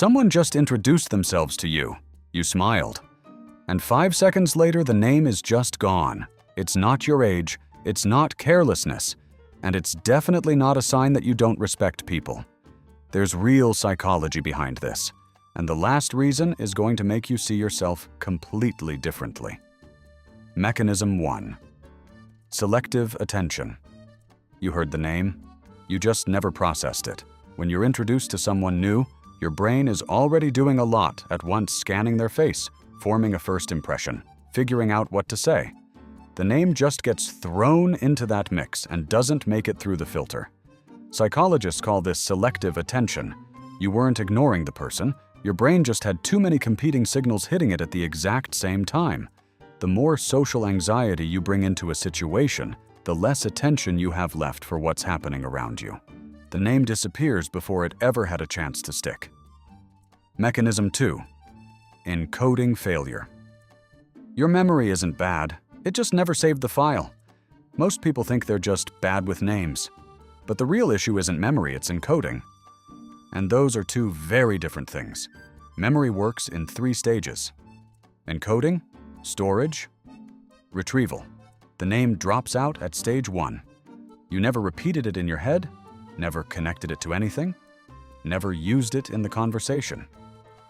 Someone just introduced themselves to you. You smiled. And 5 seconds later, the name is just gone. It's not your age, it's not carelessness, and it's definitely not a sign that you don't respect people. There's real psychology behind this, and the last reason is going to make you see yourself completely differently. Mechanism 1. Selective attention. You heard the name. You just never processed it. When you're introduced to someone new, your brain is already doing a lot at once, scanning their face, forming a first impression, figuring out what to say. The name just gets thrown into that mix and doesn't make it through the filter. Psychologists call this selective attention. You weren't ignoring the person, your brain just had too many competing signals hitting it at the exact same time. The more social anxiety you bring into a situation, the less attention you have left for what's happening around you. The name disappears before it ever had a chance to stick. Mechanism 2. Encoding failure. Your memory isn't bad, it just never saved the file. Most people think they're just bad with names. But the real issue isn't memory, it's encoding. And those are two very different things. Memory works in 3 stages. Encoding, storage, retrieval. The name drops out at stage 1. You never repeated it in your head, never connected it to anything, never used it in the conversation.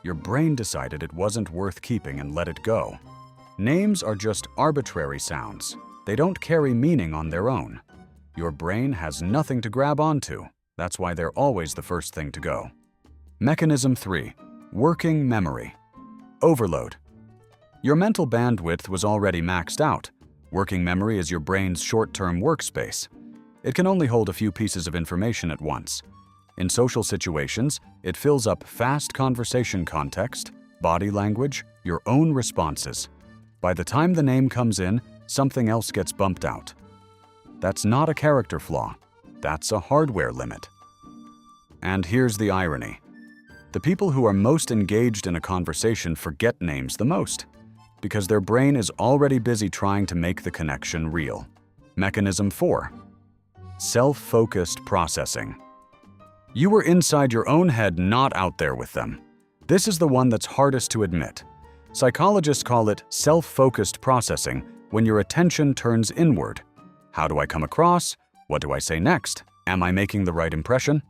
Your brain decided it wasn't worth keeping and let it go. Names are just arbitrary sounds. They don't carry meaning on their own. Your brain has nothing to grab onto. That's why they're always the first thing to go. Mechanism 3. Working memory. Overload. Your mental bandwidth was already maxed out. Working memory is your brain's short-term workspace. It can only hold a few pieces of information at once. In social situations, it fills up fast conversation context, body language, your own responses. By the time the name comes in, something else gets bumped out. That's not a character flaw. That's a hardware limit. And here's the irony. The people who are most engaged in a conversation forget names the most, because their brain is already busy trying to make the connection real. Mechanism 4. Self-focused processing. You were inside your own head, not out there with them. This is the one that's hardest to admit. Psychologists call it self-focused processing when your attention turns inward. How do I come across? What do I say next? Am I making the right impression?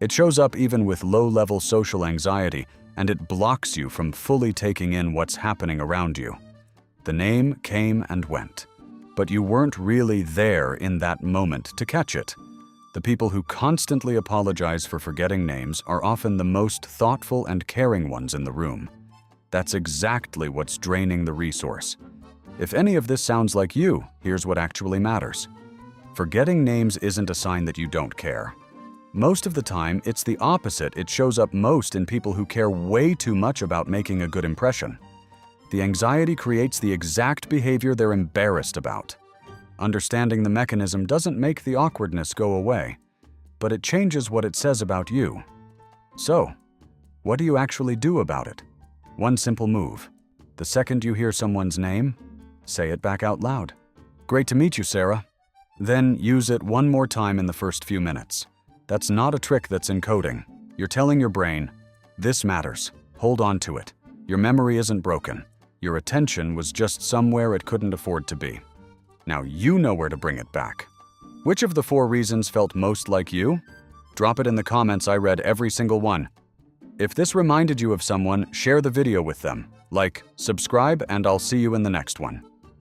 It shows up even with low-level social anxiety, and it blocks you from fully taking in what's happening around you. The name came and went, but you weren't really there in that moment to catch it. The people who constantly apologize for forgetting names are often the most thoughtful and caring ones in the room. That's exactly what's draining the resource. If any of this sounds like you, here's what actually matters. Forgetting names isn't a sign that you don't care. Most of the time, it's the opposite. It shows up most in people who care way too much about making a good impression. The anxiety creates the exact behavior they're embarrassed about. Understanding the mechanism doesn't make the awkwardness go away, but it changes what it says about you. So, what do you actually do about it? One simple move. The second you hear someone's name, say it back out loud. Great to meet you, Sarah. Then use it one more time in the first few minutes. That's not a trick, that's encoding. You're telling your brain, this matters, hold on to it. Your memory isn't broken. Your attention was just somewhere it couldn't afford to be. Now you know where to bring it back. Which of the 4 reasons felt most like you? Drop it in the comments. I read every single one. If this reminded you of someone, share the video with them. Like, subscribe, and I'll see you in the next one.